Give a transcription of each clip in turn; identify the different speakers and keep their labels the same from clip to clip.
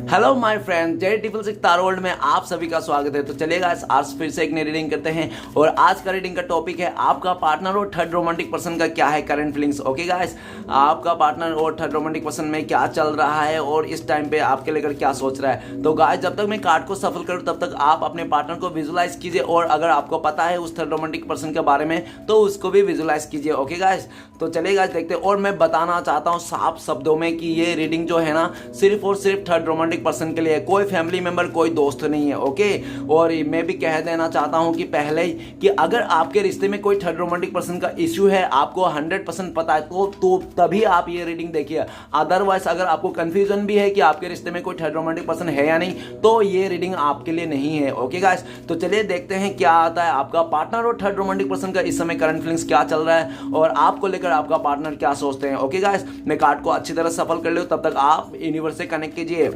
Speaker 1: Hello my friend, जय triple six तारा world में आप सभी का स्वागत है। तो चलिएगा आज फिर से एक नई रीडिंग करते हैं और आज का रीडिंग का टॉपिक है आपका पार्टनर और थर्ड रोमांटिक पर्सन का क्या है करंट फीलिंग्स। ओके गाइस, आपका पार्टनर और थर्ड रोमांटिक पर्सन में क्या चल रहा है और इस टाइम पे आपके लेकर क्या सोच रहा है। तो गाइस, जब तक मैं कार्ड को सफल करूँ तब तक आप अपने पार्टनर को विजुलाइज कीजिए और अगर आपको पता है उस थर्ड रोमांटिक पर्सन के बारे में तो उसको भी विजुलाइज कीजिए। ओके गाइस, तो चलिए गाइस देखते हैं। और मैं बताना चाहता हूँ साफ शब्दों में कि ये रीडिंग जो है ना सिर्फ और सिर्फ थर्ड रोमांटिक पर्सन के लिए, कोई फैमिली मेंबर कोई दोस्त नहीं है। ओके, और मैं भी कह देना चाहता हूं कि पहले ही कि अगर आपके रिश्ते में कोई थर्ड रोमांटिक पर्सन का इश्यू है, आपको 100% पता है तो तभी आप ये रीडिंग देखिए। अदरवाइज अगर आपको कंफ्यूजन भी है कि आपके रिश्ते में कोई थर्ड रोमांटिक पर्सन है या नहीं तो ये रीडिंग आपके लिए नहीं है। ओके गाइस, तो चलिए देखते हैं क्या आता है आपका पार्टनर और थर्ड रोमांटिक पर्सन का इस समय करंट फीलिंग्स क्या चल रहा है और आपको लेकर आपका पार्टनर क्या सोचते हैं। ओके गाइस, मैं कार्ड को अच्छी तरह सफल कर लूं तब तक आप यूनिवर्स से कनेक्ट कीजिए।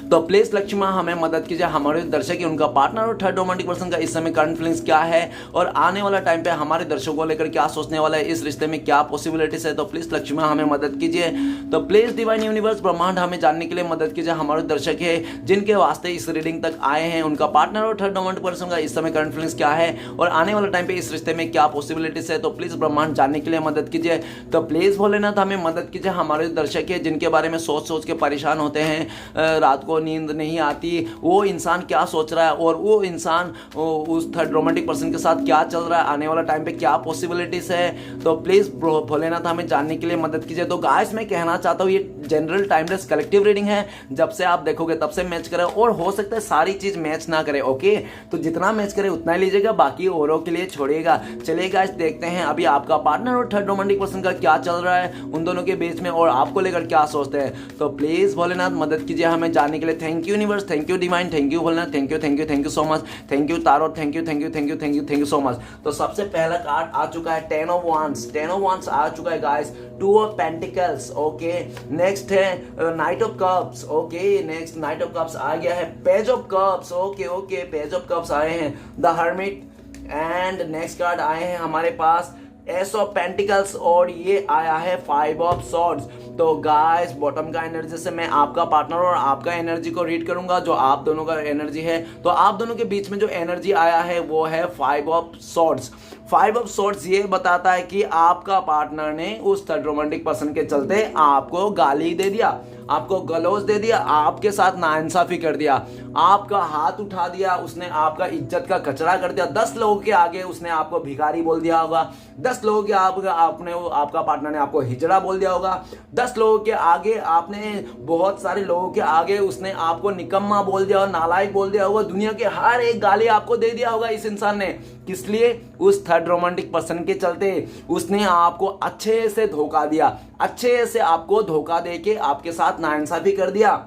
Speaker 1: तो प्लीज लक्ष्मण हमें मदद कीजिए, हमारे दर्शक उनका पार्टनर और थर्ड रोमांटिक पर्सन का इस समय करंट फीलिंग्स क्या है और आने वाला टाइम पे हमारे दर्शकों को लेकर क्या सोचने वाला है, इस रिश्ते में क्या पॉसिबिलिटीज है। तो प्लीज लक्ष्मण हमें मदद कीजिए। तो प्लीज डिवाइन यूनिवर्स ब्रह्मांड हमें जानने के लिए मदद कीजिए। हमारे दर्शक है जिनके वास्ते इस रीडिंग तक आए हैं उनका पार्टनर और थर्ड रोमांटिक पर्सन का इस समय करंट फीलिंग्स क्या है और आने वाला टाइम पे इस रिश्ते में क्या पॉसिबिलिटीज है। तो प्लीज ब्रह्मांड जानने के लिए मदद कीजिए। तो प्लीज भोलेनाथ हमें मदद कीजिए। हमारे दर्शक है जिनके बारे में सोच सोच के परेशान होते हैं, रात को नींद नहीं आती, वो इंसान क्या सोच रहा है और वो इंसान उस थर्ड रोमांटिक पर्सन के साथ क्या चल रहा है, आने वाला टाइम पे क्या पॉसिबिलिटीज है। तो प्लीज भोलेनाथ हमें जानने के लिए मदद कीजिए। तो गाइस, मैं कहना चाहता हूँ ये जनरल टाइमलेस कलेक्टिव रीडिंग है, जब से आप देखोगे तब से मैच करे और हो सकता है सारी चीज मैच ना करे। ओके, तो जितना मैच करे उतना ही लीजिएगा, बाकी औरों के लिए छोड़िएगा। चलिए गाइस देखते हैं अभी आपका पार्टनर और थर्ड रोमांटिक पर्सन का क्या चल रहा है उन दोनों के बीच में और आपको लेकर क्या सोचते हैं। तो प्लीज भोलेनाथ मदद कीजिए हमें जानने के लिए। Thank you universe, thank you divine, thank you Bholenath, thank you so much, thank you taro, thank you so much. तो सबसे पहला कार्ड आ चुका है 10 ऑफ wands आ चुका है guys, 2 of pentacles. Okay, next है knight of cups. Okay, next knight of cups आ गया है, page of cups. Okay, page of cups आए हैं, the hermit and next card आए हैं हमारे पास एस ऑफ पेंटिकल्स और ये आया है 5 ऑफ सॉर्ड्स। तो गाइस, बॉटम का एनर्जी से मैं आपका पार्टनर और आपका एनर्जी को रीड करूंगा, जो आप दोनों का एनर्जी है। तो आप दोनों के बीच में जो एनर्जी आया है वो है 5 ऑफ सॉर्ड्स। 5 ऑफ सॉर्ड्स ये बताता है कि आपका पार्टनर ने उस थर्ड रोमांटिक पर्सन के चलते आपको गाली दे दिया, आपको गलौज दे दिया, आपके साथ नाइंसाफी कर दिया, आपका हाथ उठा दिया, उसने आपका इज्जत का कचरा कर दिया। 10 लोगों के आगे उसने आपको भिखारी बोल दिया होगा, 10 लोगों के आपका पार्टनर ने आपको हिजड़ा बोल दिया होगा, 10 लोगों के आगे आपने बहुत सारे लोगों के आगे उसने आपको निकम्मा बोल दिया और नालायक बोल दिया होगा। दुनिया के हर एक गाली आपको दे दिया होगा इस इंसान ने। किस लिए? उस थर्ड रोमांटिक पर्सन के चलते उसने आपको अच्छे से धोखा दिया, अच्छे से आपको धोखा देके आपके साथ नाइंसाफी कर दिया।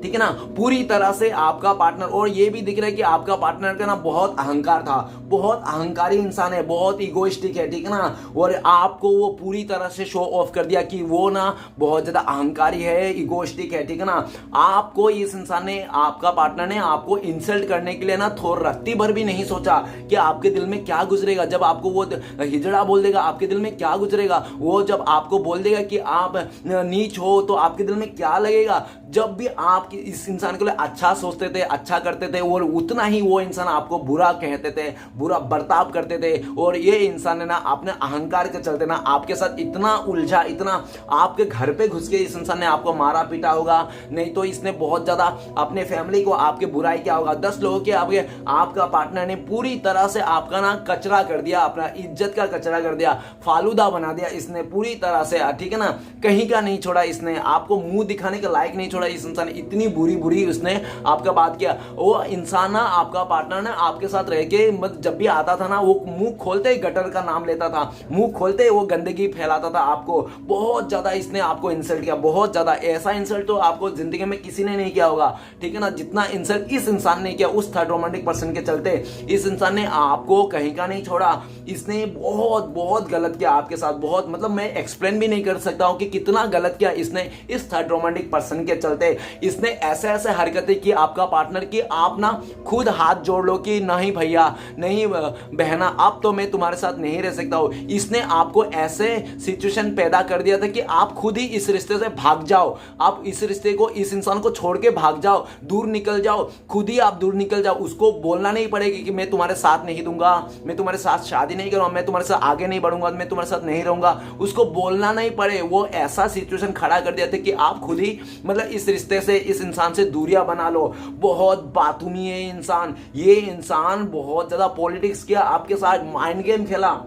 Speaker 1: ठीक है ना, पूरी तरह से आपका पार्टनर। और ये भी दिख रहा है कि आपका पार्टनर का ना बहुत अहंकार था, बहुत अहंकारी इंसान है, बहुत इगोइस्टिक है। ठीक है ना, और आपको वो पूरी तरह से शो ऑफ कर दिया कि वो ना बहुत ज्यादा अहंकारी है, इगोइस्टिक है। ठीक है ना, आपको इस इंसान ने, आपका पार्टनर ने आपको इंसल्ट करने के लिए ना थोड़ा रत्ती भर भी नहीं सोचा कि आपके दिल में क्या गुजरेगा। जब आपको वो हिजड़ा बोल देगा आपके दिल में क्या गुजरेगा, वो जब आपको बोल देगा कि आप नीच हो तो आपके दिल में क्या लगेगा। जब भी आप इस इंसान के लिए अच्छा सोचते थे, अच्छा करते थे और उतना ही वो इंसान आपको बुरा कहते थे, बुरा बर्ताव करते थे। और ये इंसान ने ना अपने अहंकार के चलते ना आपके साथ इतना उलझा, इतना आपके घर पे घुस के इस इंसान ने आपको मारा पीटा होगा, नहीं तो इसने बहुत ज्यादा अपने फैमिली को आपके बुराई किया होगा। 10 लोगों के आगे आपका पार्टनर ने पूरी तरह से आपका ना कचरा कर दिया, अपना इज्जत का कचरा कर दिया, फालूदा बना दिया इसने पूरी तरह से। ठीक है ना, कहीं का नहीं छोड़ा इसने, आपको मुंह दिखाने के लायक नहीं छोड़ा इस इंसान। इतनी बुरी उसने आपका बात किया। वो इंसान ना, आपका पार्टनर ना आपके साथ रह के जब भी आता था ना वो मुंह खोलते ही गटर का नाम लेता था, मुंह खोलते ही वो गंदगी फैलाता था आपको। बहुत ज्यादा इसने आपको इंसल्ट किया, बहुत ज्यादा। ऐसा इंसल्ट तो आपको जिंदगी में किसी ने नहीं किया होगा। ठीक है ना, जितना इंसल्ट इस इंसान ने किया उस थर्ड रोमांटिक पर्सन के चलते, इस इंसान ने आपको कहीं का नहीं छोड़ा। इसने बहुत गलत किया आपके साथ, बहुत, मतलब मैं एक्सप्लेन भी नहीं कर सकता हूं कि कितना गलत किया इसने इस थर्ड रोमांटिक पर्सन के चलते। इसने ऐसे ऐसे हरकतें की आपका पार्टनर की आप ना खुद हाथ जोड़ लो कि नहीं भैया, नहीं बहना, अब तो मैं तुम्हारे साथ नहीं रह सकता हूं। इसने आपको ऐसे सिचुएशन पैदा कर दिया था कि आप खुद ही इस रिश्ते से भाग जाओ, आप इस रिश्ते को, इस इंसान को छोड़ के भाग जाओ, दूर निकल जाओ, खुद ही आप दूर निकल जाओ। उसको बोलना नहीं पड़ेगा कि मैं तुम्हारे साथ नहीं दूंगा, मैं तुम्हारे साथ शादी नहीं करूंगा, मैं तुम्हारे साथ आगे नहीं बढ़ूंगा, मैं तुम्हारे साथ नहीं रहूंगा, उसको बोलना नहीं पड़े। वो ऐसा सिचुएशन खड़ा कर दिया था कि आप खुद ही मतलब इस रिश्ते से, इस इंसान से दूरियां बना लो। बहुत बातूनी है इंसान, ये इंसान बहुत ज्यादा पॉलिटिक्स किया, आपके साथ माइंड गेम खेला,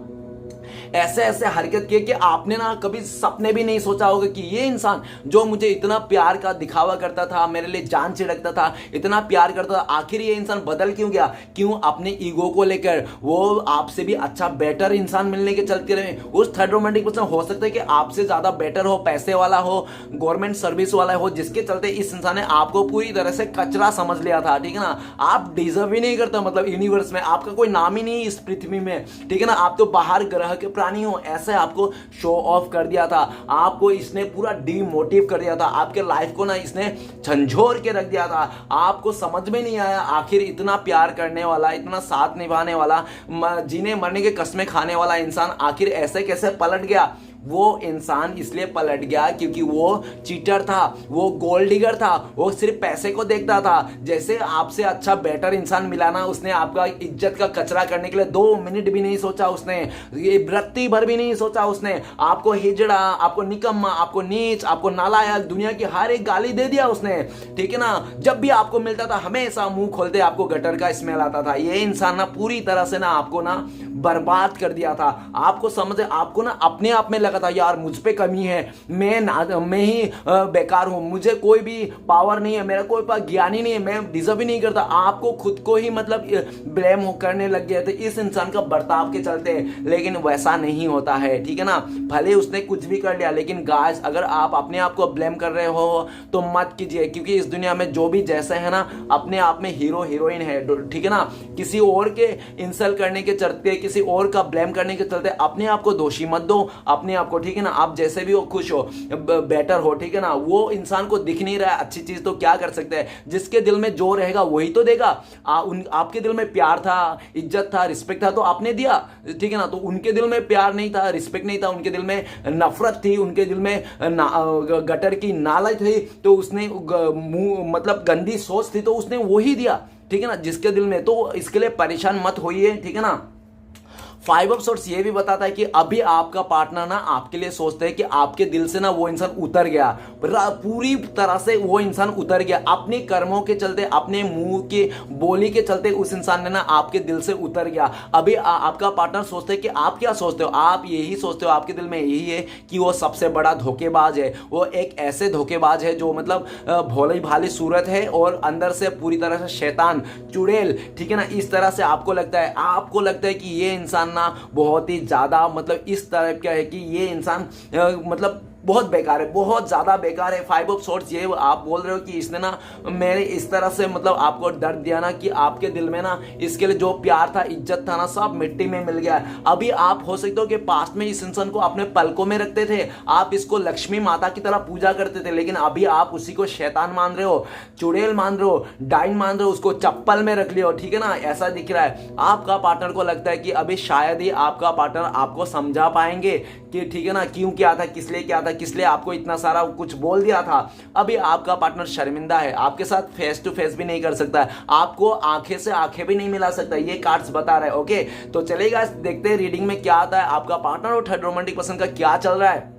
Speaker 1: ऐसे ऐसे हरकत किए कि आपने ना कभी सपने भी नहीं सोचा होगा कि ये इंसान जो मुझे इतना प्यार का दिखावा करता था, मेरे लिए जान छिड़कता था, इतना प्यार करता था, आखिर ये इंसान बदल क्यों गया? क्यों? अपने ईगो को लेकर। वो आपसे भी अच्छा बेटर इंसान मिलने के चलते रहे। उस थर्ड रोमांटिक पर्सन हो सकता है कि आपसे ज्यादा बेटर हो, पैसे वाला हो, गवर्नमेंट सर्विस वाला हो, जिसके चलते इस इंसान ने आपको पूरी तरह से कचरा समझ लिया था, ठीक है ना। आप डिजर्व ही नहीं करते, मतलब यूनिवर्स में आपका कोई नाम ही नहीं इस पृथ्वी में, ठीक है ना। आप तो बाहर ग्रह के प्राणी हो, ऐसे आपको शो ऑफ कर दिया था, आपको इसने पूरा डीमोटिव कर दिया था, आपके लाइफ को ना इसने झंझोर के रख दिया था। आपको समझ में नहीं आया आखिर इतना प्यार करने वाला, इतना साथ निभाने वाला, जीने मरने के कस्में खाने वाला इंसान आखिर ऐसे कैसे पलट गया। वो इंसान इसलिए पलट गया क्योंकि वो चीटर था, वो गोल्ड डिगर था, वो सिर्फ पैसे को देखता था। जैसे आपसे अच्छा बेटर इंसान मिला ना, उसने आपका इज्जत का कचरा करने के लिए 2 मिनट भी नहीं सोचा, उसने ये रत्ती भर भी नहीं सोचा, उसने आपको हिजड़ा, आपको निकम्मा, आपको नीच, आपको नालायक, दुनिया की हर एक गाली दे दिया उसने, ठीक है ना। जब भी आपको मिलता था हमेशा मुंह खोलते आपको गटर का स्मेल आता था। ये इंसान ना पूरी तरह से ना आपको ना बर्बाद कर दिया था। आपको समझ, आपको ना अपने आप में लगा था यार मुझ पे कमी है, मैं ही बेकार हूं, मुझे कोई भी पावर नहीं है, मेरा कोई ज्ञान ही नहीं है, मैं डिजर्व ही नहीं करता। आपको खुद को ही मतलब ब्लेम करने लग गए थे इस इंसान का बर्ताव के चलते। लेकिन वैसा नहीं होता है, ठीक है ना। भले उसने कुछ भी कर लिया, लेकिन गाइस अगर आप अपने आप को ब्लेम कर रहे हो तो मत कीजिए, क्योंकि इस दुनिया में जो भी जैसे है ना अपने आप में हीरो हीरोइन है, ठीक है ना। किसी और के इंसल्ट करने के चलते, किसी और का ब्लेम करने के चलते अपने आप को दोषी मत दो, अपने आप को, ठीक है ना। आप जैसे भी हो, खुश हो, बेटर हो, ठीक है ना। वो इंसान को दिख नहीं रहा है अच्छी चीज तो क्या कर सकते हैं, जिसके दिल में जो रहेगा वही तो देगा। आपके दिल में प्यार था, इज्जत था, रिस्पेक्ट था तो आपने दिया, ठीक है ना। तो उनके दिल में प्यार नहीं था, रिस्पेक्ट नहीं था, उनके दिल में नफरत थी, उनके दिल में गटर की नाला थी, तो उसने मतलब गंदी सोच थी तो उसने वही दिया, ठीक है ना, जिसके दिल में। तो इसके लिए परेशान मत होइए, ठीक है ना। 5 ऑफ सोर्ट्स ये भी बताता है कि अभी आपका पार्टनर ना आपके लिए सोचता है कि आपके दिल से ना वो इंसान उतर गया, पूरी तरह से वो इंसान उतर गया अपने कर्मों के चलते, अपने मुंह की बोली के चलते उस इंसान ने ना आपके दिल से उतर गया। अभी आपका पार्टनर सोचता है कि आप क्या सोचते हो, आप यही सोचते हो, आपके दिल में यही है कि वो सबसे बड़ा धोखेबाज है, वो एक ऐसे धोखेबाज है जो मतलब भोली भाली सूरत है और अंदर से पूरी तरह से शैतान, चुड़ैल, ठीक है ना। इस तरह से आपको लगता है कि ये इंसान ना बहुत ही ज्यादा मतलब इस तरह का है कि ये इंसान मतलब बहुत बेकार है, बहुत ज्यादा बेकार है। 5 ऑफ सोर्ट्स ये आप बोल रहे हो कि इसने ना मेरे इस तरह से मतलब आपको दर्द दिया ना कि आपके दिल में ना इसके लिए जो प्यार था, इज्जत था ना, सब मिट्टी में मिल गया है। अभी आप हो सकते हो कि पास्ट में इस इंसान को अपने पलकों में रखते थे, आप इसको लक्ष्मी माता की तरह पूजा करते थे, लेकिन अभी आप उसी को शैतान मान रहे हो, चुड़ैल मान रहे हो, डाइन मान रहे हो, उसको चप्पल में रख लियो, ठीक है ना। ऐसा दिख रहा है। आपका पार्टनर को लगता है कि अभी शायद ही आपका पार्टनर आपको समझा पाएंगे कि ठीक है ना क्यों क्या था, किस लिए क्या था, किस लिए आपको इतना सारा कुछ बोल दिया था। अभी आपका पार्टनर शर्मिंदा है, आपके साथ फेस टू फेस भी नहीं कर सकता, आपको आंखें से आंखें भी नहीं मिला सकता, ये कार्ड्स बता रहे हैं। ओके, तो चलेगा देखते हैं रीडिंग में क्या आता है, आपका पार्टनर और थर्ड रोमांटिक पर्सन का क्या चल रहा है।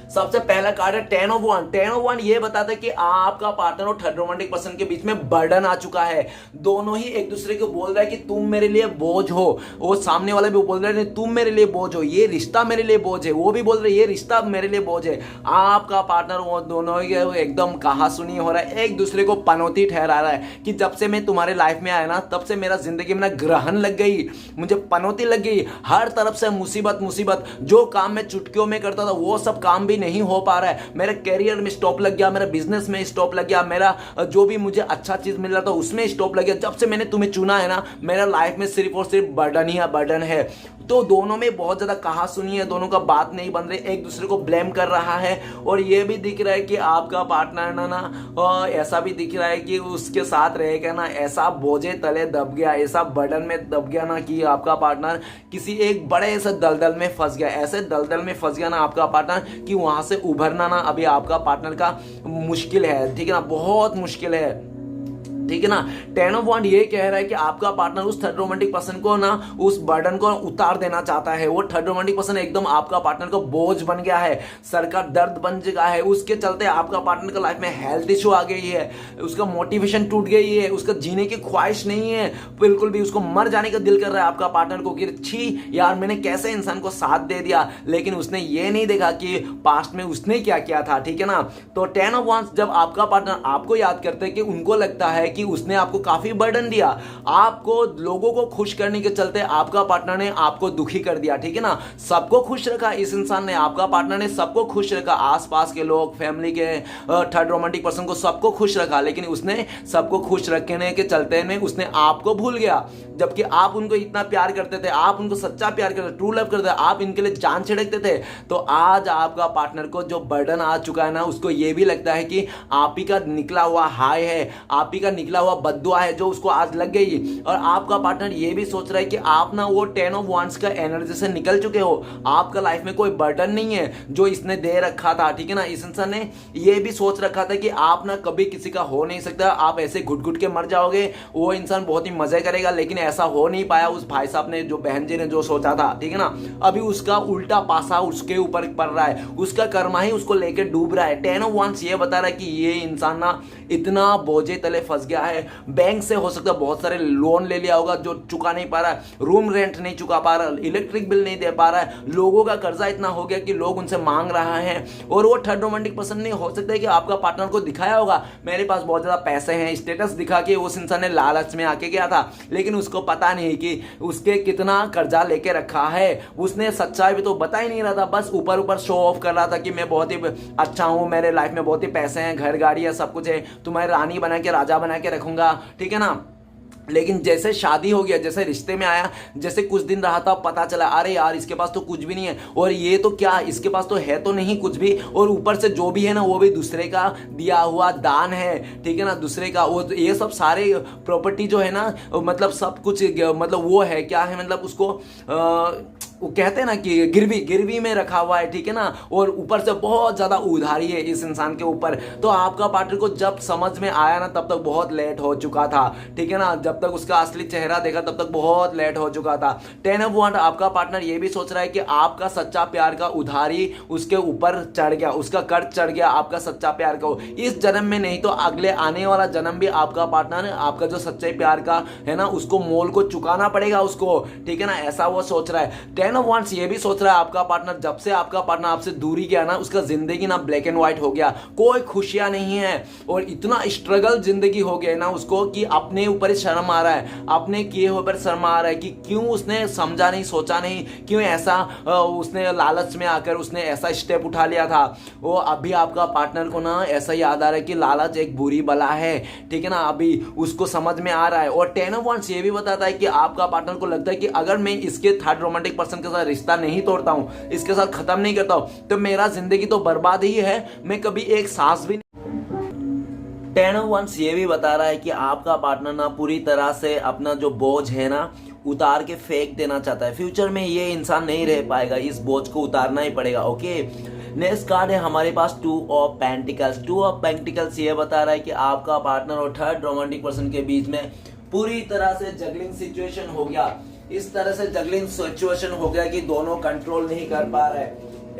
Speaker 1: सबसे पहला कार्ड है 10 ऑफ वन। 10 ऑफ वन ये बताता है कि आपका पार्टनर और थर्ड रोमांटिक पर्सन के बीच में बर्डन आ चुका है। दोनों ही एक दूसरे को बोल रहा है कि तुम मेरे लिए बोझ हो, वो सामने वाला भी बोल रहा है तुम मेरे लिए बोझ हो, ये रिश्ता मेरे लिए बोझ है, वो भी बोल रहे ये रिश्ता मेरे लिए बोझ है। आपका पार्टनर वो दोनों ही एकदम कहा सुनी हो रहा है, एक दूसरे को पनौती ठहरा रहा है कि जब से मैं तुम्हारे लाइफ में आया ना तब से मेरा जिंदगी में ना ग्रहण लग गई, मुझे पनौती लग गई, हर तरफ से मुसीबत मुसीबत। जो काम मैं चुटकियों में करता था वो सब काम भी नहीं हो पा रहा है, मेरे कैरियर में स्टॉप लग गया, मेरा बिजनेस में स्टॉप लग गया, मेरा जो भी मुझे अच्छा चीज मिल रहा था उसमें स्टॉप लग गया। जब से मैंने तुम्हें चुना है ना मेरा लाइफ में सिर्फ और सिर्फ बर्डन ही बर्डन है। तो दोनों में बहुत ज़्यादा कहा सुनी है, दोनों का बात नहीं बन रही, एक दूसरे को ब्लेम कर रहा है। और ये भी दिख रहा है कि आपका पार्टनर ना ऐसा भी दिख रहा है कि उसके साथ रह के ना ऐसा बोझे तले दब गया, ऐसा बर्डन में दब गया ना कि आपका पार्टनर किसी एक बड़े ऐसे दलदल में फंस गया, ऐसे दलदल में फंस गया ना आपका पार्टनर कि वहां से उभरना ना अभी आपका पार्टनर का मुश्किल है, ठीक है ना, बहुत मुश्किल है, ठीक है ना। 10 ऑफ वांड ये कह रहा है कि आपका पार्टनर उस थर्ड रोमांटिक पर्सन को ना उस बर्डन को उतार देना चाहता है। वो थर्ड रोमांटिक पर्सन एकदम आपका पार्टनर को बोझ बन गया है, सर का दर्द बन चुका है, उसके चलते आपका पार्टनर का लाइफ में हेल्थ इशू आ गई है, उसका मोटिवेशन टूट गई है, उसका जीने की ख्वाहिश नहीं है बिल्कुल भी, उसको मर जाने का दिल कर रहा है आपका पार्टनर को कि छी यार मैंने कैसे इंसान को साथ दे दिया। लेकिन उसने ये नहीं देखा कि पास्ट में उसने क्या किया था, ठीक है ना। तो 10 ऑफ वांड्स जब आपका पार्टनर आपको याद करते हैं कि उनको लगता है कि उसने आपको काफी बर्डन दिया, आपको लोगों को खुश करने के चलते आपका पार्टनर ने आपको दुखी कर दिया, ठीक है ना। सबको खुश रखा इस इंसान ने, आपका पार्टनर ने सबको खुश रखा, आसपास के लोग, फैमिली के, थर्ड रोमांटिक पर्सन को सबको खुश रखा, लेकिन उसने सबको खुश रखने के चलते में उसने आपको भूल गया। जबकि आप उनको इतना प्यार करते थे, आप उनको सच्चा प्यार करते थे, ट्रू लव करते थे, आप इनके लिए जान छिड़कते थे। तो आज आपका पार्टनर को जो बर्डन आ चुका है ना, उसको ये भी लगता है कि आप ही का निकला हुआ हाय है, आप ही का निकला हुआ बद्दुआ है जो उसको आज लग गई। और आपका पार्टनर ये भी सोच रहा है कि आप ना वो 10 ऑफ वांड्स का एनर्जी से निकल चुके हो, आपका लाइफ में कोई बर्डन नहीं है जो इसने दे रखा था, ठीक है ना। इस इंसान ने ये भी सोच रखा था कि आप ना कभी किसी का हो नहीं सकता, आप ऐसे घुट घुट के मर जाओगे। वो इंसान बहुत ही मजे करेगा, लेकिन ऐसा हो नहीं पाया उस भाई साहब ने, जो बहन जी ने जो सोचा था, ठीक है ना। अभी उसका उल्टा पासा उसके ऊपर पड़ रहा है, उसका कर्मा ही उसको लेके डूब रहा है। 10 ऑफ वांड्स ये बता रहा है कि ये इंसान ना इतना बोझे तले फंस गया है, बैंक से हो सकता है बहुत सारे लोन ले लिया होगा जो चुका नहीं पा रहा है, रूम रेंट नहीं चुका पा रहा, इलेक्ट्रिक बिल नहीं दे पा रहा है, लोगों का कर्जा इतना हो गया कि लोग उनसे मांग रहा है। और वो थर्ड रोमांटिक पर्सन नहीं हो सकता है कि आपका पार्टनर को दिखाया होगा मेरे पास बहुत ज्यादा पैसे हैं, स्टेटस दिखा के उस इंसान ने लालच में आके गया था, लेकिन उसको पता नहीं कि उसके कितना कर्जा लेके रखा है। उसने सच्चाई भी तो बता ही नहीं रहा था, बस ऊपर ऊपर शो ऑफ कर रहा था कि मैं बहुत ही अच्छा हूं, मेरे लाइफ में बहुत ही पैसे हैं, घर गाड़ी है, सब कुछ है, तुम्हारी रानी बना के राजा बना के रखूंगा, ठीक है ना। लेकिन जैसे शादी हो गया, जैसे रिश्ते में आया, जैसे कुछ दिन रहा था, पता चला अरे यार इसके पास तो कुछ भी नहीं है, और ये तो क्या इसके पास तो है तो नहीं कुछ भी, और ऊपर से जो भी है ना वो भी दूसरे का दिया हुआ दान है, ठीक है ना, दूसरे का। वो ये सब सारे प्रॉपर्टी जो है ना, मतलब सब कुछ मतलब वो है क्या है, मतलब उसको वो कहते हैं ना कि गिरवी में रखा हुआ है, ठीक है ना। और ऊपर से बहुत ज्यादा उधारी है इस इंसान के ऊपर। तो आपका पार्टनर को जब समझ में आया ना तब तक बहुत लेट हो चुका था, ठीक है ना। जब तक उसका असली चेहरा देखा तब तक बहुत लेट हो चुका था। 10 ऑफ वांड आपका पार्टनर ये भी सोच रहा है कि आपका सच्चा प्यार का उधारी उसके ऊपर चढ़ गया, उसका कर्ज चढ़ गया आपका सच्चा प्यार का। इस जन्म में नहीं तो अगले आने वाला जन्म भी आपका पार्टनर आपका जो सच्चे प्यार का है ना उसको मोल को चुकाना पड़ेगा उसको, ठीक है ना, ऐसा वो सोच रहा है। 10 ऑफ वांड्स ये भी सोच रहा है आपका पार्टनर जब से आपका पार्टनर आपसे दूरी गया ना, उसका जिंदगी ना ब्लैक एंड व्हाइट हो गया, कोई खुशियां नहीं है, और इतना स्ट्रगल जिंदगी हो गया ना उसको कि अपने ऊपर शर्म आ रहा है, अपने किए हुए पर शर्म आ रहा है कि क्यों उसने समझा नहीं, सोचा नहीं, क्यों ऐसा उसने लालच में आकर उसने ऐसा स्टेप उठा लिया था। वो अभी आपका पार्टनर को ना ऐसा याद आ रहा है कि लालच एक बुरी बला है, ठीक है ना, अभी उसको समझ में आ रहा है। और 10 ऑफ वांड्स ये भी बताता है कि आपका पार्टनर को लगता है कि अगर मैं इसके थर्ड रोमांटिक पर्सन के साथ रिश्ता नहीं तोड़ता हूं, इसके साथ खत्म नहीं करता हूं, तो मेरा जिंदगी तो बर्बाद ही है, मैं कभी एक सांस भी नहीं। 10 ऑफ वांड्स ये भी बता रहा है कि आपका पार्टनर ना पूरी तरह से अपना जो बोझ है ना उतार के फेंक देना चाहता है। फ्यूचर में ये इंसान नहीं रह पाएगा, इस बोझ को उतारना ही पड़ेगा। ओके, नेक्स्ट कार्ड है हमारे पास 2 ऑफ पेंटिकल्स। 2 ऑफ पेंटिकल्स ये बता रहा है कि आपका पार्टनर और थर्ड रोमांटिक पर्सन के बीच में पूरी तरह से जगलिंग सिचुएशन हो गया। इस तरह से जगलिंग सिचुएशन हो गया कि दोनों कंट्रोल नहीं कर पा रहे,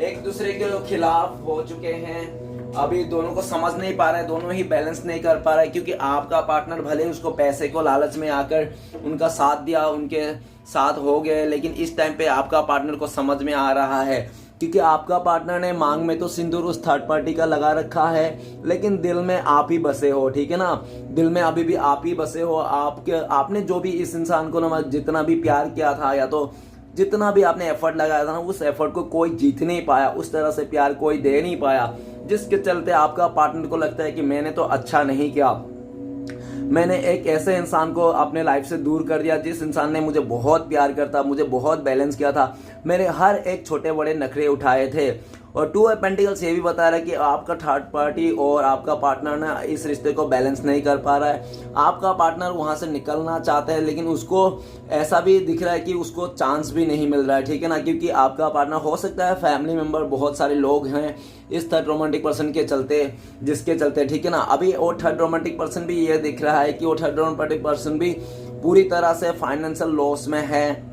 Speaker 1: एक दूसरे के खिलाफ हो चुके हैं, अभी दोनों को समझ नहीं पा रहे, दोनों ही बैलेंस नहीं कर पा रहे, क्योंकि आपका पार्टनर भले उसको पैसे को लालच में आकर उनका साथ दिया, उनके साथ हो गए, लेकिन इस टाइम पे आपका पार्टनर को समझ में आ रहा है, क्योंकि आपका पार्टनर ने मांग में तो सिंदूर उस थर्ड पार्टी का लगा रखा है, लेकिन दिल में आप ही बसे हो, ठीक है ना, दिल में अभी भी आप ही बसे हो। आपने जो भी इस इंसान को ना जितना भी प्यार किया था, या तो जितना भी आपने एफर्ट लगाया था ना, उस एफर्ट को कोई जीत नहीं पाया, उस तरह से प्यार कोई दे नहीं पाया, जिसके चलते आपका पार्टनर को लगता है कि मैंने तो अच्छा नहीं किया, मैंने एक ऐसे इंसान को अपने लाइफ से दूर कर दिया जिस इंसान ने मुझे बहुत प्यार करता, मुझे बहुत बैलेंस किया था, मेरे हर एक छोटे बड़े नखरे उठाए थे। और टू ऑफ पेंटिकल्स ये भी बता रहा है कि आपका थर्ड पार्टी और आपका पार्टनर ना इस रिश्ते को बैलेंस नहीं कर पा रहा है। आपका पार्टनर वहां से निकलना चाहता है, लेकिन उसको ऐसा भी दिख रहा है कि उसको चांस भी नहीं मिल रहा है, ठीक है ना, क्योंकि आपका पार्टनर हो सकता है फैमिली मेंबर, बहुत सारे लोग हैं इस थर्ड रोमांटिक पर्सन के चलते, जिसके चलते, ठीक है ना, अभी वो थर्ड रोमांटिक पर्सन भी ये दिख रहा है कि वो थर्ड रोमांटिक पर्सन भी पूरी तरह से फाइनेंशियल लॉस में है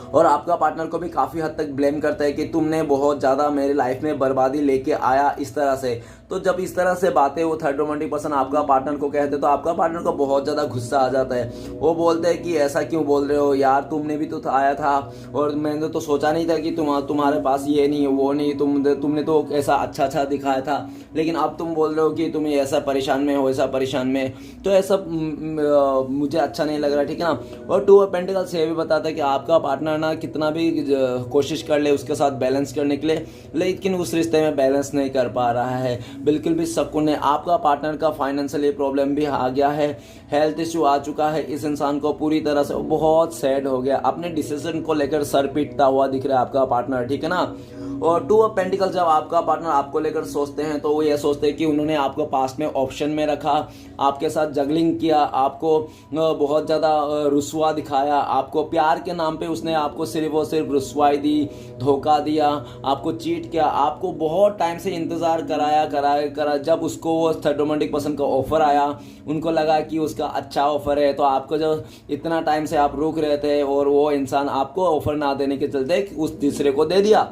Speaker 1: और आपका पार्टनर को भी काफ़ी हद तक ब्लेम करता है कि तुमने बहुत ज़्यादा मेरी लाइफ में बर्बादी लेके आया इस तरह से। तो जब इस तरह से बातें वो थर्ड रोमांटिक पर्सन आपका पार्टनर को कहते तो आपका पार्टनर को बहुत ज़्यादा गुस्सा आ जाता है। वो बोलते हैं कि ऐसा क्यों बोल रहे हो यार, तुमने भी तो आया था और मैंने तो सोचा नहीं था कि तुम्हारे पास ये नहीं वो नहीं, तुमने तो ऐसा अच्छा दिखाया था, लेकिन अब तुम बोल रहे हो कि तुम ऐसा परेशान में हो, ऐसा परेशान में, तो ऐसा मुझे अच्छा नहीं लग रहा, ठीक है ना। और टू ऑफ पेंटिकल्स ये भी बताता है कि आपका पार्टनर ना कितना भी कोशिश कर ले उसके साथ बैलेंस करने के लिए, लेकिन उस रिश्ते में बैलेंस नहीं कर पा रहा है, बिल्कुल भी सुकून है। आपका पार्टनर का फाइनेंशियली प्रॉब्लम भी आ गया है, हेल्थ इश्यू आ चुका है, इस इंसान को पूरी तरह से बहुत सैड हो गया, अपने डिसीजन को लेकर सर पीटता हुआ दिख रहा है आपका पार्टनर, ठीक है ना। और टू ऑफ पेंटिकल जब आपका पार्टनर आपको लेकर सोचते हैं तो वो ये सोचते हैं कि उन्होंने आपको पास्ट में ऑप्शन में रखा, आपके साथ जगलिंग किया, आपको बहुत ज़्यादा रुसवा दिखाया, आपको प्यार के नाम पे उसने आपको सिर्फ और सिर्फ रुसवाई दी, धोखा दिया, आपको चीट किया, आपको बहुत टाइम से इंतज़ार कराया। जब उसको वो थर्ड रोमांटिक पर्सन का ऑफर आया, उनको लगा कि उसका अच्छा ऑफर है, तो आपको जो इतना टाइम से आप रुक रहे थे और वो इंसान आपको ऑफर ना देने के चलते उस तीसरे को दे दिया,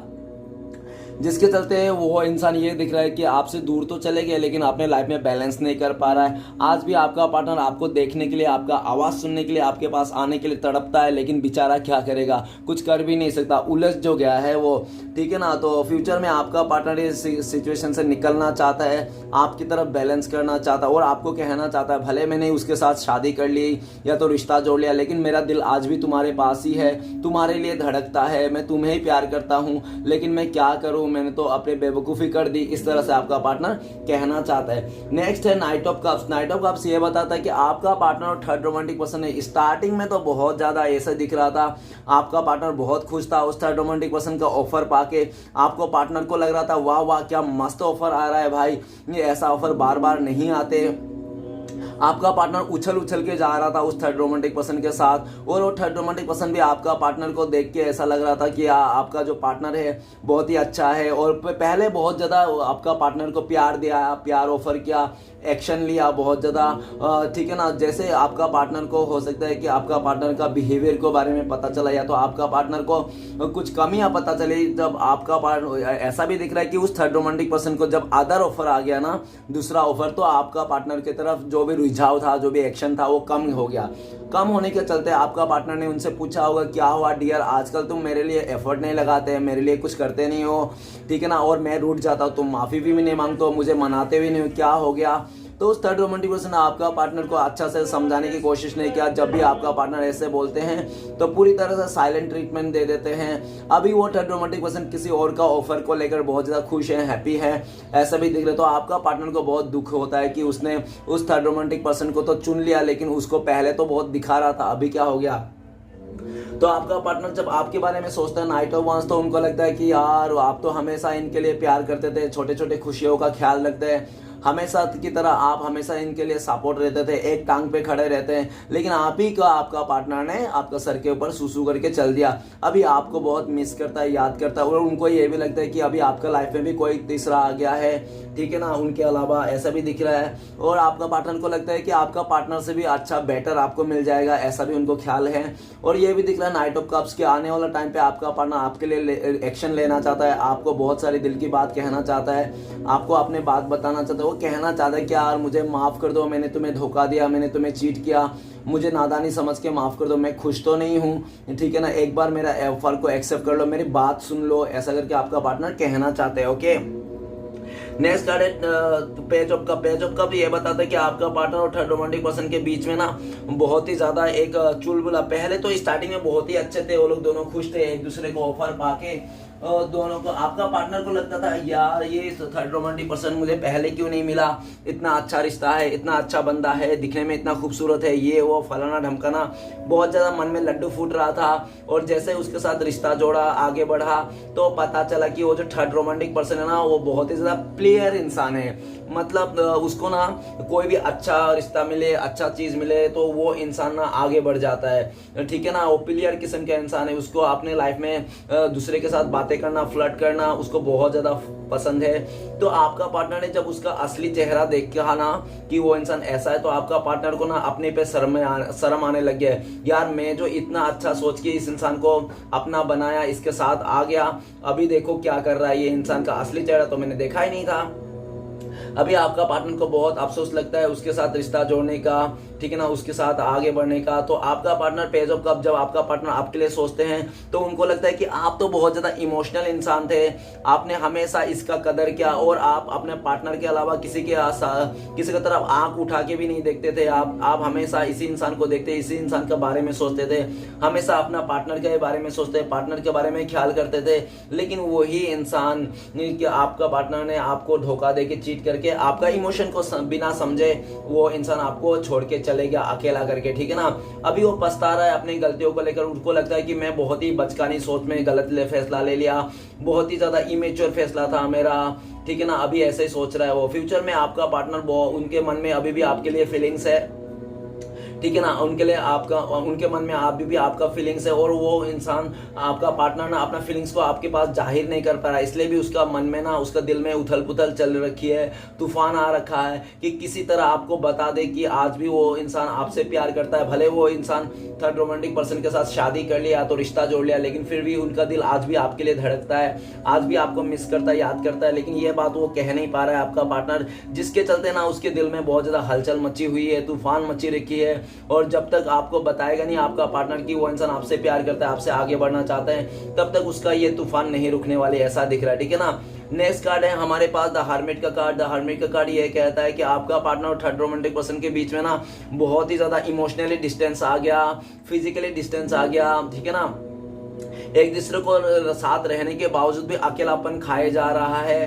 Speaker 1: जिसके चलते वो इंसान ये दिख रहा है कि आपसे दूर तो चले गए लेकिन अपने लाइफ में बैलेंस नहीं कर पा रहा है। आज भी आपका पार्टनर आपको देखने के लिए, आपका आवाज़ सुनने के लिए, आपके पास आने के लिए तड़पता है, लेकिन बेचारा क्या करेगा, कुछ कर भी नहीं सकता, उलझ जो गया है वो, ठीक है ना। तो फ्यूचर में आपका पार्टनर इस सिचुएशन से निकलना चाहता है, आपकी तरफ बैलेंस करना चाहता है और आपको कहना चाहता है भले मैंने उसके साथ शादी कर ली या तो रिश्ता जोड़ लिया, लेकिन मेरा दिल आज भी तुम्हारे पास ही है, तुम्हारे लिए धड़कता है, मैं तुम्हें ही प्यार करता हूँ, लेकिन मैं क्या करूँ, मैंने तो अपने बेवकूफ़ी कर दी, इस तरह से आपका पार्टनर कहना चाहता है। नेक्स्ट है knight of cups. Night of cups ये बताता है कि आपका पार्टनर और थर्ड रोमांटिक पर्सन है, स्टार्टिंग में तो बहुत ज़्यादा ऐसा दिख रहा था, आपका पार्टनर बहुत खुश था उस थर्ड रोमांटिक पर्सन का ऑफर पाके, आपको पार्टनर को लग रहा था वाह वाह क्या मस्त ऑफर आ रहा है भाई, ये ऐसा ऑफर बार बार नहीं आते। आपका पार्टनर उछल के जा रहा था उस थर्ड रोमांटिक पर्सन के साथ और वो थर्ड रोमांटिक पर्सन भी आपका पार्टनर को देख के ऐसा लग रहा था कि आपका जो पार्टनर है बहुत ही अच्छा है और पहले बहुत ज़्यादा आपका पार्टनर को प्यार दिया, प्यार ऑफर किया, एक्शन लिया बहुत ज़्यादा, ठीक है ना। जैसे आपका पार्टनर को हो सकता है कि आपका पार्टनर का बिहेवियर के बारे में पता चला या तो आपका पार्टनर को कुछ कमियां पता चली, जब आपका पार्टनर ऐसा भी दिख रहा है कि उस थर्ड रोमांटिक पर्सन को जब अदर ऑफर आ गया ना, दूसरा ऑफर, तो आपका पार्टनर की तरफ जो भी रुझाव था, जो भी एक्शन था वो कम हो गया। कम होने के चलते आपका पार्टनर ने उनसे पूछा होगा क्या हुआ डियर, आजकल तुम मेरे लिए एफर्ट नहीं लगाते, मेरे लिए कुछ करते नहीं हो, ठीक है ना, और मैं रूठ जाता हूँ, तुम माफ़ी भी नहीं मांगते हो, मुझे मनाते भी नहीं हो, क्या हो गया। तो उस थर्ड रोमांटिक पर्सन ने आपका पार्टनर को अच्छा से समझाने की कोशिश नहीं किया। जब भी आपका पार्टनर ऐसे बोलते हैं तो पूरी तरह से साइलेंट ट्रीटमेंट दे देते हैं। अभी वो थर्ड रोमांटिक पर्सन किसी और का ऑफर को लेकर बहुत ज़्यादा खुश है, हैप्पी है, ऐसा भी दिख रहा है। तो आपका पार्टनर को बहुत दुख होता है कि उसने उस थर्ड रोमांटिक पर्सन को तो चुन लिया, लेकिन उसको पहले तो बहुत दिखा रहा था, अभी क्या हो गया। तो आपका पार्टनर जब आपके बारे में सोचता है नाइट ऑफ वांस, तो उनको लगता है कि यार आप तो हमेशा इनके लिए प्यार करते थे, छोटे छोटे खुशियों का ख्याल रखते हैं, हमेशा की तरह आप हमेशा इनके लिए सपोर्ट रहते थे, एक टांग पे खड़े रहते हैं, लेकिन आप ही का आपका पार्टनर ने आपका सर के ऊपर सुसु करके चल दिया। अभी आपको बहुत मिस करता है, याद करता है और उनको ये भी लगता है कि अभी आपका लाइफ में भी कोई तीसरा आ गया है, ठीक है ना, उनके अलावा ऐसा भी दिख रहा है। और आपका पार्टनर को लगता है कि आपका पार्टनर से भी अच्छा बेटर आपको मिल जाएगा, ऐसा भी उनको ख्याल है। और ये भी दिख रहा है नाइट ऑफ कप्स के आने वाला टाइम पे आपका पार्टनर आपके लिए एक्शन लेना चाहता है, आपको बहुत सारी दिल की बात कहना चाहता है, आपको अपने बात बताना चाहता है, वो कहना चाहता है कि यार मुझे माफ़ कर दो, मैंने तुम्हें धोखा दिया, मैंने तुम्हें चीट किया, मुझे नादानी समझ के माफ़ कर दो, मैं खुश तो नहीं हूँ, ठीक है ना, एक बार मेरा ऑफर को एक्सेप्ट कर लो, मेरी बात सुन लो, ऐसा करके आपका पार्टनर कहना चाहते हैं। ओके, नेक्स्ट कार्ड है page of cup. Page of cup ये बताता है कि आपका पार्टनर और थर्ड रोमांटिक पर्सन के बीच में ना बहुत ही ज्यादा एक चुलबुला, पहले तो स्टार्टिंग में बहुत ही अच्छे थे, वो लोग दोनों खुश थे, एक दूसरे को ऑफर पाके दोनों को, आपका पार्टनर को लगता था यार ये थर्ड रोमांटिक पर्सन मुझे पहले क्यों नहीं मिला, इतना अच्छा रिश्ता है, इतना अच्छा बंदा है, दिखने में इतना खूबसूरत है, ये वो फलाना ढमकाना, बहुत ज़्यादा मन में लड्डू फूट रहा था। और जैसे उसके साथ रिश्ता जोड़ा, आगे बढ़ा, तो पता चला कि वो जो थर्ड रोमांटिक पर्सन है ना, वो बहुत ही ज़्यादा प्लेयर इंसान है। मतलब उसको ना कोई भी अच्छा रिश्ता मिले, अच्छा चीज़ मिले, तो वो इंसान ना आगे बढ़ जाता है, ठीक है ना। वो प्लेयर किस्म का इंसान है, उसको अपने लाइफ में दूसरे के साथ बातें करना, फ्लर्ट करना उसको बहुत ज़्यादा पसंद है। तो आपका पार्टनर ने जब उसका असली चेहरा देखा ना कि वो इंसान ऐसा है, तो आपका पार्टनर को ना अपने पे शर्म आने लग गया है। यार मैं जो इतना अच्छा सोच के इस इंसान को अपना बनाया, इसके साथ आ गया, अभी देखो क्या कर रहा है, ये इंसान का असली चेहरा तो मैंने देखा ही नहीं था। अभी आपका पार्टनर को बहुत अफसोस लगता है उसके साथ रिश्ता जोड़ने का, ठीक है ना, उसके साथ आगे बढ़ने का। तो आपका पार्टनर पेज ऑफ कप, जब आपका पार्टनर आपके लिए सोचते हैं तो उनको लगता है कि आप तो बहुत ज़्यादा इमोशनल इंसान थे, आपने हमेशा इसका कदर किया, और आप अपने पार्टनर के अलावा किसी की तरफ आंख उठा के भी नहीं देखते थे। आप हमेशा इसी इंसान को देखते, इसी इंसान के बारे में सोचते थे, हमेशा अपना पार्टनर के बारे में सोचते, पार्टनर के बारे में ख्याल करते थे। लेकिन वही इंसान कि आपका पार्टनर ने आपको धोखा दे के, चीट करके, आपका इमोशन को बिना समझे वो इंसान आपको छोड़ के चले गया अकेला करके, ठीक है ना। अभी वो पछता रहा है अपनी गलतियों को लेकर, उनको लगता है कि मैं बहुत ही बचकानी सोच में गलत फैसला ले लिया, बहुत ही ज्यादा इमेच्योर फैसला था मेरा, ठीक है ना। अभी ऐसे ही सोच रहा है वो। फ्यूचर में आपका पार्टनर, उनके मन में अभी भी आपके लिए फीलिंग्स है, ठीक है ना, उनके मन में आप भी आपका फीलिंग्स है, और वो इंसान, आपका पार्टनर ना अपना फीलिंग्स को आपके पास जाहिर नहीं कर पा रहा है, इसलिए भी उसका मन में ना, उसका दिल में उथल पुथल चल रखी है, तूफान आ रखा है कि किसी तरह आपको बता दे कि आज भी वो इंसान आपसे प्यार करता है। भले वो इंसान थर्ड रोमांटिक पर्सन के साथ शादी कर लिया, तो रिश्ता जोड़ लिया, लेकिन फिर भी उनका दिल आज भी आपके लिए धड़कता है, आज भी आपको मिस करता है, याद करता है। लेकिन ये बात वो कह नहीं पा रहा है आपका पार्टनर, जिसके चलते ना उसके दिल में बहुत ज्यादा हलचल मची हुई है, तूफान मची रखी है। और जब तक आपको बताएगा नहीं आपका पार्टनर कि वो इंसान आपसे प्यार करता है, आपसे आगे बढ़ना चाहता है, तब तक उसका ये तूफान नहीं रुकने वाले, ऐसा दिख रहा है, ठीक है ना। नेक्स्ट कार्ड है हमारे पास द हर्मिट का कार्ड। द हर्मिट का कार्ड ये कहता है कि आपका पार्टनर और थर्ड रोमांटिक पर्सन के बीच में ना बहुत ही ज्यादा इमोशनली डिस्टेंस आ गया, फिजिकली डिस्टेंस आ गया, ठीक है ना। एक दूसरे को साथ रहने के बावजूद भी अकेलापन खाए जा रहा है,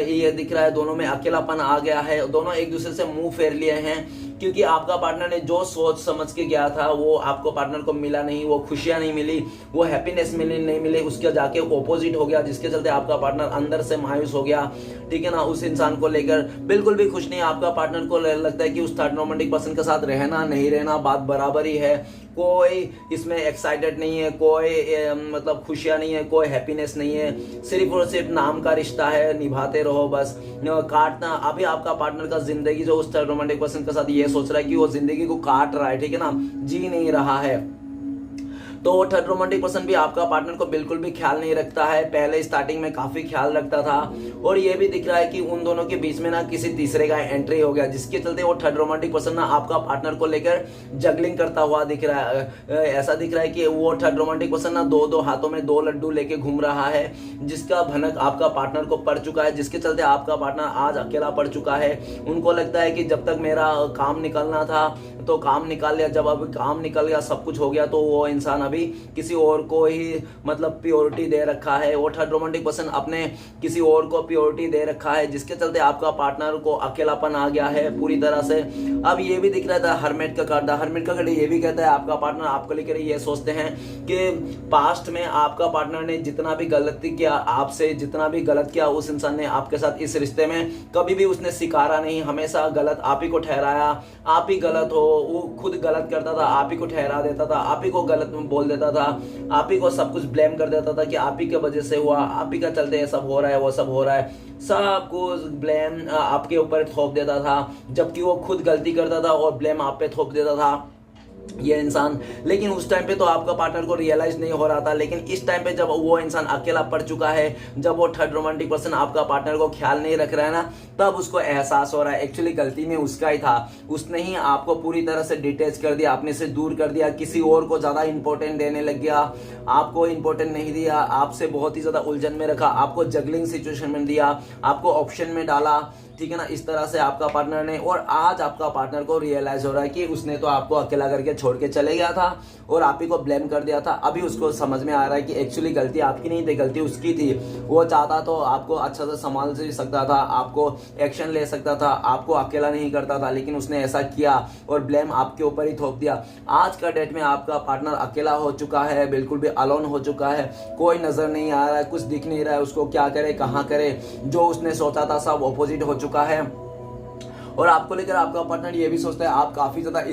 Speaker 1: ये दिख रहा है, दोनों में अकेलापन आ गया है, दोनों एक दूसरे से मुंह फेर लिए हैं, क्योंकि आपका पार्टनर ने जो सोच समझ के गया था वो आपको पार्टनर को मिला नहीं, वो खुशियां नहीं मिली, वो हैप्पीनेस नहीं मिली, उसके जाके ओपोजिट हो गया, जिसके चलते आपका पार्टनर अंदर से मायूस हो गया, ठीक है ना। उस इंसान को लेकर बिल्कुल भी खुश नहीं। आपका पार्टनर को लगता है कि उस थर्ड रोमांटिक पर्सन के साथ रहना नहीं रहना बात बराबर ही है, कोई इसमें एक्साइटेड नहीं है, कोई मतलब खुशियां नहीं है, कोई हैप्पीनेस नहीं है, सिर्फ और सिर्फ नाम का रिश्ता है, निभाते रहो बस, काटना। अभी आपका पार्टनर का जिंदगी जो उस थर्ड रोमांटिक पर्सन के साथ ये सोच रहा है कि वो जिंदगी को काट रहा है, ठीक है ना, जी नहीं रहा है। तो वो थर्ड रोमांटिक पर्सन भी आपका पार्टनर को बिल्कुल भी ख्याल नहीं रखता है, पहले स्टार्टिंग में काफी ख्याल रखता था, और ये भी दिख रहा है कि उन दोनों के बीच में ना किसी तीसरे का एंट्री हो गया, जिसके चलते वो थर्ड रोमांटिक पर्सन ना आपका पार्टनर को लेकर जगलिंग करता हुआ दिख रहा है। ऐसा दिख रहा है कि वो थर्ड रोमांटिक पर्सन ना दो हाथों में 2 लड्डू लेके घूम रहा है, जिसका भनक आपका पार्टनर को पड़ चुका है, जिसके चलते आपका पार्टनर आज अकेला पड़ चुका है। उनको लगता है कि जब तक मेरा काम निकलना था तो काम निकाल लिया, जब अब काम निकल गया, सब कुछ हो गया, तो वो इंसान अभी किसी और को ही मतलब प्योरिटी दे रखा है। वो थर्ड रोमांटिक पर्सन अपने किसी और को प्योरिटी दे रखा है, जिसके चलते आपका पार्टनर को अकेलापन आ गया है पूरी तरह से। अब ये भी दिख रहा था हर्मिट का कार्ड। हर्मिट का कार्ड ये भी कहता है आपका पार्टनर आपको लेकर ये सोचते हैं कि पास्ट में आपका पार्टनर ने जितना भी गलती किया, आपसे जितना भी गलत किया, उस इंसान ने आपके साथ इस रिश्ते में कभी भी उसने स्वीकारा नहीं, हमेशा गलत आप ही को ठहराया, आप ही गलत हो, वो खुद गलत करता था, आप ही को ठहरा देता था, आप ही को गलत बोल देता था, आप ही को सब कुछ ब्लेम कर देता था कि आप ही के वजह से हुआ, आप ही का चलते ये सब हो रहा है, वो सब हो रहा है, सब कुछ ब्लेम आपके ऊपर थोप देता था, जबकि वो खुद गलती करता था और ब्लेम आप पे थोप देता था ये इंसान। लेकिन उस टाइम पे तो आपका पार्टनर को रियलाइज नहीं हो रहा था, लेकिन इस टाइम पे जब वो इंसान अकेला पड़ चुका है, जब वो थर्ड रोमांटिक पर्सन आपका पार्टनर को ख्याल नहीं रख रहा है ना, तब उसको एहसास हो रहा है एक्चुअली गलती में उसका ही था, उसने ही आपको पूरी तरह से डिटेच कर दिया, अपने से दूर कर दिया, किसी और को ज्यादा इंपॉर्टेंट देने लग गया, आपको इंपॉर्टेंट नहीं दिया, आपसे बहुत ही ज्यादा उलझन में रखा, आपको जगलिंग सिचुएशन में दिया, आपको ऑप्शन में डाला, ठीक है ना। इस तरह से आपका पार्टनर ने, और आज आपका पार्टनर को रियलाइज हो रहा है कि उसने तो आपको अकेला करके छोड़ के चले गया था और आप ही को ब्लेम कर दिया था। अभी उसको समझ में आ रहा है कि एक्चुअली गलती आपकी नहीं थी, गलती उसकी थी। वो चाहता तो आपको अच्छा से संभाल सकता था, आपको एक्शन ले सकता था, आपको अकेला नहीं करता था, लेकिन उसने ऐसा किया और ब्लेम आपके ऊपर ही थोप दिया। आज का डेट में आपका पार्टनर अकेला हो चुका है, बिल्कुल भी अलोन हो चुका है। कोई नजर नहीं आ रहा है, कुछ दिख नहीं रहा है उसको, क्या करे कहाँ करे। जो उसने सोचा था सब ऑपोजिट हो चुका है। और आपको लेकर आपका पार्टनर ये भी सोचता है आप काफी ज्यादा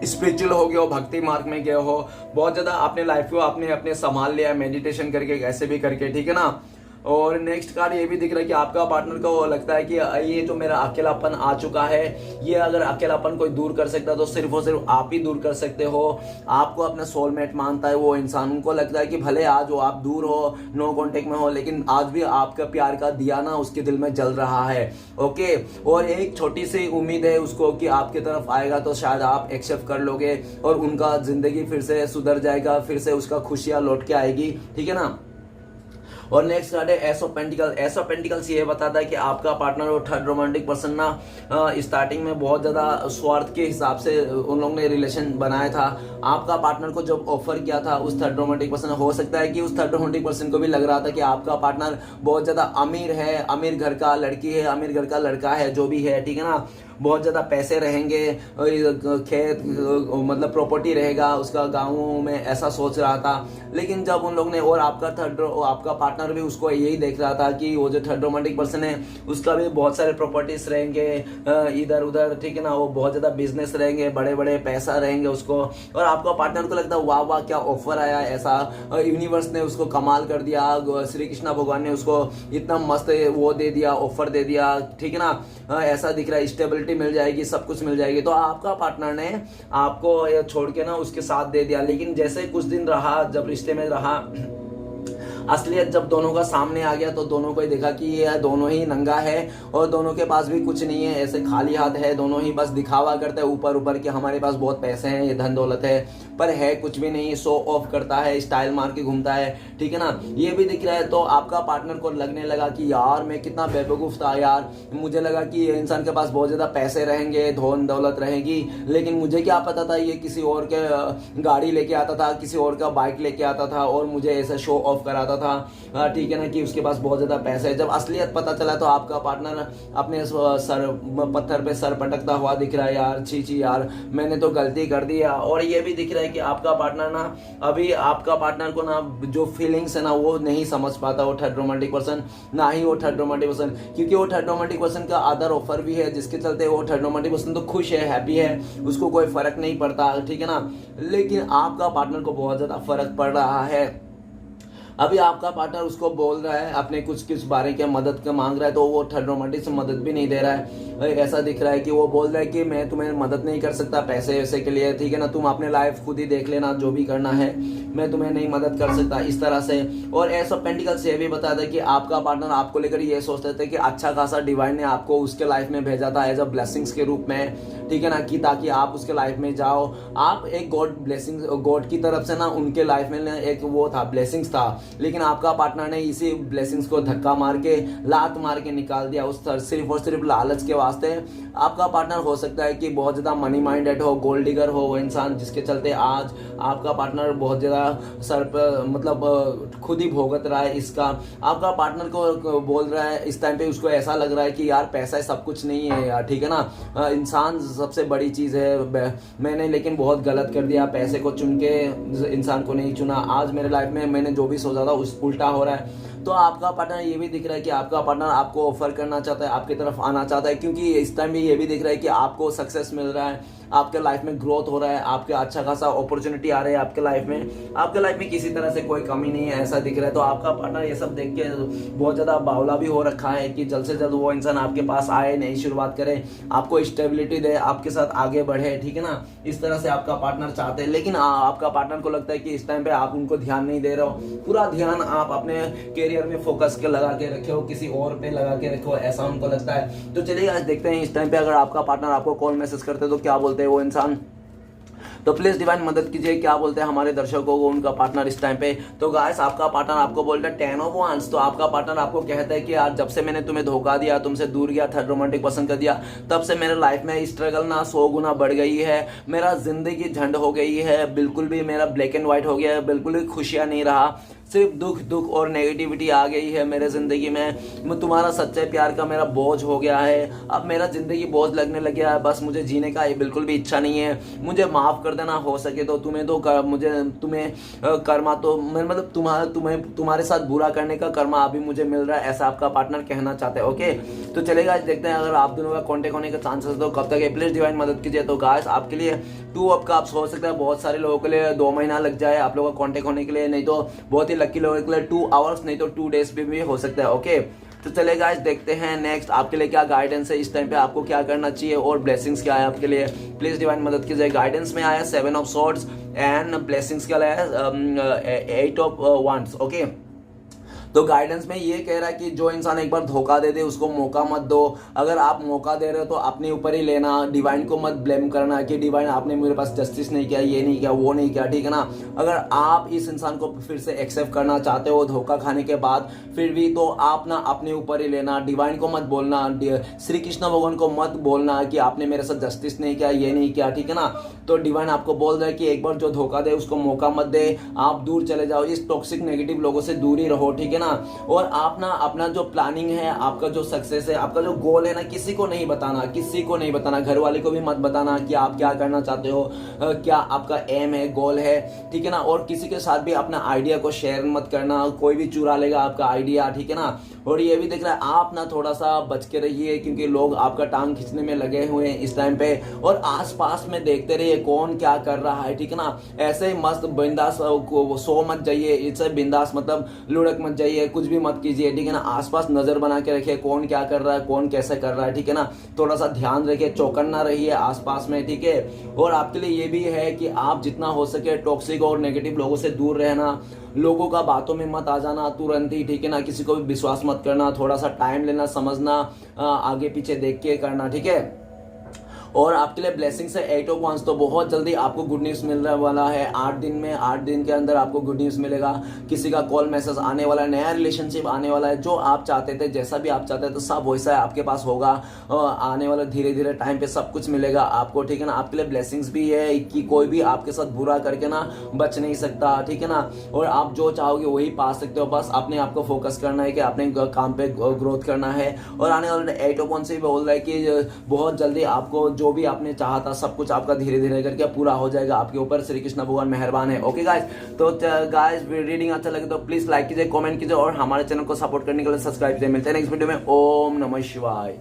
Speaker 1: स्पिरिचुअल हो गए हो, भक्ति मार्ग में गए हो, बहुत ज्यादा अपने लाइफ को आपने अपने संभाल लिया मेडिटेशन करके, कैसे भी करके, ठीक है ना। और नेक्स्ट कार्ड ये भी दिख रहा है कि आपका पार्टनर को लगता है कि ये जो मेरा अकेलापन आ चुका है, ये अगर अकेलापन कोई दूर कर सकता है तो सिर्फ और सिर्फ आप ही दूर कर सकते हो। आपको अपना सोलमेट मानता है वो इंसान। उनको लगता है कि भले आज वो आप दूर हो, नो कांटेक्ट में हो, लेकिन आज भी आपका प्यार का दिया ना उसके दिल में जल रहा है। ओके, और एक छोटी सी उम्मीद है उसको कि आपकी तरफ आएगा तो शायद आप एक्सेप्ट कर लोगे और उनका जिंदगी फिर से सुधर जाएगा, फिर से उसका खुशियां लौट के आएगी, ठीक है ना। और नेक्स्ट कार्ड है S of pentacle. S of pentacles ये बताता है कि आपका पार्टनर और थर्ड रोमांटिक पर्सन ना स्टार्टिंग में बहुत ज्यादा स्वार्थ के हिसाब से उन लोगों ने रिलेशन बनाया था। आपका पार्टनर को जब ऑफर किया था उस थर्ड रोमांटिक पर्सन, हो सकता है कि उस थर्ड रोमांटिक पर्सन को भी लग रहा था कि आपका पार्टनर बहुत ज्यादा अमीर है, अमीर घर का लड़की है, अमीर घर का लड़का है, जो भी है, ठीक है ना। बहुत ज्यादा पैसे रहेंगे, खेत मतलब प्रॉपर्टी रहेगा उसका गाँव में, ऐसा सोच रहा था। लेकिन जब उन लोग ने, और आपका पार्टनर भी उसको यही देख रहा था कि वो जो थर्ड रोमांटिक पर्सन है उसका भी बहुत सारे प्रॉपर्टीज रहेंगे इधर उधर, ठीक है ना। वो बहुत ज्यादा बिजनेस रहेंगे, बड़े बड़े पैसा रहेंगे उसको। और आपका पार्टनर को लगता है वाह वाह क्या ऑफर आया, ऐसा यूनिवर्स ने उसको कमाल कर दिया, श्री कृष्णा भगवान ने उसको इतना मस्त वो दे दिया, ऑफर दे दिया, ठीक है ना। ऐसा दिख रहा है, स्टेबिलिटी मिल जाएगी, सब कुछ मिल जाएगी। तो आपका पार्टनर ने आपको छोड़ के ना उसके साथ दे दिया। लेकिन जैसे कुछ दिन रहा, जब रिश्ते में रहा, असलियत जब दोनों का सामने आ गया तो दोनों को ही देखा कि ये दोनों ही नंगा है और दोनों के पास भी कुछ नहीं है, ऐसे खाली हाथ है। दोनों ही बस दिखावा करते हैं ऊपर ऊपर कि हमारे पास बहुत पैसे हैं, ये धन दौलत है, पर है कुछ भी नहीं। शो ऑफ करता है, स्टाइल मार के घूमता है, ठीक है ना। ये भी दिख रहा है। तो आपका पार्टनर को लगने लगा कि यार मैं कितना बेवकूफ था यार, मुझे लगा कि ये इंसान के पास बहुत ज्यादा पैसे रहेंगे, धन दौलत रहेगी, लेकिन मुझे क्या पता था ये किसी और के गाड़ी लेके आता था, किसी और का बाइक लेके आता था और मुझे ऐसे शो ऑफ कराता था, ठीक है ना, कि उसके पास बहुत ज्यादा पैसे है। जब असलियत पता चला तो आपका पार्टनर अपने सर पत्थर पे सर पटकता हुआ दिख रहा है, यार छी छी यार मैंने तो गलती कर दी। और ये भी दिख रहा है कि आपका पार्टनर ना, अभी आपका पार्टनर को ना जो फीलिंग्स है ना वो नहीं समझ पाता, वो थर्ड रोमांटिक पर्सन, ना ही वो थर्ड रोमांटिक पर्सन, क्योंकि वो थर्ड रोमांटिक पर्सन का अदर ऑफर भी है जिसके चलते वो थर्ड रोमांटिक पर्सन तो खुश है, हैप्पी है, उसको कोई फर्क नहीं पड़ता, ठीक है ना। लेकिन आपका पार्टनर को बहुत ज्यादा फर्क पड़ रहा है। अभी आपका पार्टनर उसको बोल रहा है अपने कुछ बारे के मदद का मांग रहा है, तो वो थर्ड रोमांटिक से मदद भी नहीं दे रहा है। ऐसा दिख रहा है कि वो बोल रहा है कि मैं तुम्हें मदद नहीं कर सकता पैसे वैसे के लिए, ठीक है ना, तुम अपने लाइफ खुद ही देख लेना, जो भी करना है, मैं तुम्हें नहीं मदद कर सकता, इस तरह से। और एस ऑफ पेंटिकल्स ये भी बताता है कि आपका पार्टनर आपको लेकर ये सोचते थे कि अच्छा खासा डिवाइन ने आपको उसके लाइफ में भेजा था एज अ ब्लेसिंग्स के रूप में, ठीक है ना, कि ताकि आप उसके लाइफ में जाओ, आप एक गॉड ब्लेसिंग, गॉड की तरफ से ना उनके लाइफ में एक वो था, ब्लेसिंग्स था। लेकिन आपका पार्टनर ने इसी ब्लेसिंग्स को धक्का मार के, लात मार के निकाल दिया उस सिर्फ और सिर्फ लालच के वास्ते। आपका पार्टनर हो सकता है कि बहुत ज्यादा मनी माइंडेड हो, गोल्ड डिगर हो वो इंसान, जिसके चलते आज आपका पार्टनर बहुत ज्यादा सर पर मतलब खुद ही भोगत रहा है इसका। आपका पार्टनर को बोल रहा है इस टाइम पे, उसको ऐसा लग रहा है कि यार पैसा सब कुछ नहीं है यार, ठीक है ना, इंसान सबसे बड़ी चीज है, मैंने लेकिन बहुत गलत कर दिया, पैसे को चुन के इंसान को नहीं चुना। आज मेरे लाइफ में मैंने जो भी सोचा था उस उल्टा हो रहा है। तो आपका पार्टनर ये भी दिख रहा है कि आपका पार्टनर आपको ऑफर करना चाहता है, आपकी तरफ आना चाहता है, क्योंकि इस टाइम भी ये भी दिख रहा है कि आपको सक्सेस मिल रहा है, आपके लाइफ में ग्रोथ हो रहा है, आपके अच्छा खासा अपॉर्चुनिटी आ रही है आपके लाइफ में, आपके लाइफ में किसी तरह से कोई कमी नहीं है, ऐसा दिख रहा है। तो आपका पार्टनर ये सब देख के बहुत ज्यादा बावला भी हो रखा है कि जल्द से जल्द वो इंसान आपके पास आए, नई शुरुआत करे, आपको स्टेबिलिटी दे, आपके साथ आगे बढ़े, ठीक है ना, इस तरह से आपका पार्टनर चाहते हैं। लेकिन आपका पार्टनर को लगता है कि इस टाइम पे आप उनको ध्यान नहीं दे रहे हो, पूरा ध्यान आप अपने कैरियर में फोकस के लगा के रखे हो, किसी और पे लगा के रखो, ऐसा उनको लगता है। तो चलिए आज देखते हैं इस टाइम पे अगर आपका पार्टनर आपको कॉल मैसेज करते तो क्या बोलते हैं वो इंसान। तो प्लीज डिवाइन मदद कीजिए, क्या बोलते हैं हमारे दर्शकों को उनका पार्टनर इस टाइम पे। तो गाइस आपका पार्टनर आपको बोलता है 10 ऑफ वांड्स, तो आपका पार्टनर आपको कहता है कि यार जब से मैंने तुम्हें धोखा दिया, तुमसे दूर गया, थर्ड रोमांटिक पसंद कर दिया, तब से मेरे लाइफ में स्ट्रगल ना 100 गुना बढ़ गई है, मेरा जिंदगी झंड हो गई है, बिल्कुल भी मेरा ब्लैक एंड व्हाइट हो गया है, बिल्कुल भी खुशियां नहीं रहा, सिर्फ दुख दुख और नेगेटिविटी आ गई है मेरे जिंदगी में। तुम्हारा सच्चे प्यार का मेरा बोझ हो गया है, अब मेरा जिंदगी बोझ लगने लग गया है, बस मुझे जीने का बिल्कुल भी इच्छा नहीं है, मुझे माफ कर देना हो सके तो। तुम्हें कर्मा तो मतलब तुम्हारे साथ बुरा करने का कर्मा अभी मुझे मिल रहा है, ऐसा आपका पार्टनर कहना चाहते हैं। ओके, तो चलेगा, देखते हैं अगर आप दोनों का कॉन्टेक्ट होने का चांसेस तो कब तक है। प्लीज डिवाइन मदद कीजिए। तो गाइस आपके लिए 2 ऑफ कप्स हो सकता है, बहुत सारे लोगों के लिए 2 महीना लग जाए आप लोगों का कॉन्टेक्ट होने के लिए, नहीं तो बहुत ही लकी लोगों के लिए 2 आवर्स, नहीं तो 2 डेज भी हो सकता है। ओके, तो चले गाइस देखते हैं नेक्स्ट आपके लिए क्या गाइडेंस है, इस टाइम पे आपको क्या करना चाहिए और ब्लेसिंग्स क्या है आपके लिए। प्लीज डिवाइन मदद कीजिए। गाइडेंस में आया 7 ऑफ सॉर्ड्स एंड ब्लेसिंग्स क्या है 8 ऑफ वांड्स। ओके, तो गाइडेंस में ये कह रहा है कि जो इंसान एक बार धोखा दे दे उसको मौका मत दो। अगर आप मौका दे रहे हो तो अपने ऊपर ही लेना, डिवाइन को मत ब्लेम करना कि डिवाइन आपने मेरे पास जस्टिस नहीं किया, ये नहीं किया, वो नहीं किया, ठीक है ना। अगर आप इस इंसान को फिर से एक्सेप्ट करना चाहते हो धोखा खाने के बाद फिर भी, तो आप ना अपने ऊपर ही लेना, डिवाइन को मत बोलना, श्री कृष्ण भगवान को मत बोलना कि आपने मेरे साथ जस्टिस नहीं किया, ये नहीं किया, ठीक है ना। तो डिवाइन आपको बोल रहा है कि एक बार जो धोखा दे उसको मौका मत दे, आप दूर चले जाओ, इस टॉक्सिक नेगेटिव लोगों से दूर ही रहो, ठीक है ना। और आप ना अपना जो प्लानिंग है, आपका जो सक्सेस है, आपका जो गोल है ना, किसी को नहीं बताना, किसी को नहीं बताना, घर वाले को भी मत बताना कि आप क्या करना चाहते हो, क्या आपका एम है, गोल है, ठीक है ना। और किसी के साथ भी अपना आइडिया को शेयर मत करना, कोई भी चुरा लेगा आपका आइडिया, ठीक है ना। और ये भी देख रहा है आप ना थोड़ा सा बच के रहिए क्योंकि लोग आपका टांग खींचने में लगे हुए हैं इस टाइम पे। और आसपास में देखते रहिए कौन क्या कर रहा है, ठीक है ना। ऐसे मस्त बिंदास सो मत जाइए, इससे बिंदास मतलब लुढ़क मत जाइए, कुछ भी मत कीजिए, ठीक है ना। आसपास नजर बना के रखिए कौन क्या कर रहा है, कौन कैसे कर रहा है, ठीक है ना। थोड़ा सा ध्यान रखिए, चौकन्ना रहिए आसपास में, ठीक है। और आपके लिए ये भी है कि आप जितना हो सके टॉक्सिक और नेगेटिव लोगों से दूर रहना, लोगों का बातों में मत आ जाना तुरंत ही, ठीक है ना। किसी को भी विश्वास मत करना, थोड़ा सा टाइम लेना, समझना, आगे पीछे देख के करना, ठीक है। और आपके लिए ब्लेसिंग्स है 8 ऑफ वांड्स, तो बहुत जल्दी आपको गुड न्यूज मिलने वाला है। 8 दिन में, 8 दिन के अंदर आपको गुड न्यूज मिलेगा, किसी का कॉल मैसेज आने वाला है, नया रिलेशनशिप आने वाला है, जो आप चाहते थे, जैसा भी आप चाहते थे सब वैसा है आपके पास होगा। आने वाले धीरे धीरे टाइम पे सब कुछ मिलेगा आपको, ठीक है ना। आपके लिए ब्लेसिंग्स भी है कि कोई भी आपके साथ बुरा करके ना बच नहीं सकता, ठीक है ना। और आप जो चाहोगे वही पा सकते हो, बस अपने आप को फोकस करना है कि अपने काम पे ग्रोथ करना है। और आने वाले 8 ऑफ वांड्स से बोल रहा है कि बहुत जल्दी आपको जो भी आपने चाहा था सब कुछ आपका धीरे धीरे करके पूरा हो जाएगा आपके ऊपर। श्री कृष्ण भगवान मेहरबान है। ओके गाइस, तो गाइस रीडिंग अच्छा लगे तो प्लीज लाइक कीजिए, कमेंट कीजिए और हमारे चैनल को सपोर्ट करने के लिए सब्सक्राइब कीजिए। मिलते हैं नेक्स्ट वीडियो में। ओम नमः शिवाय।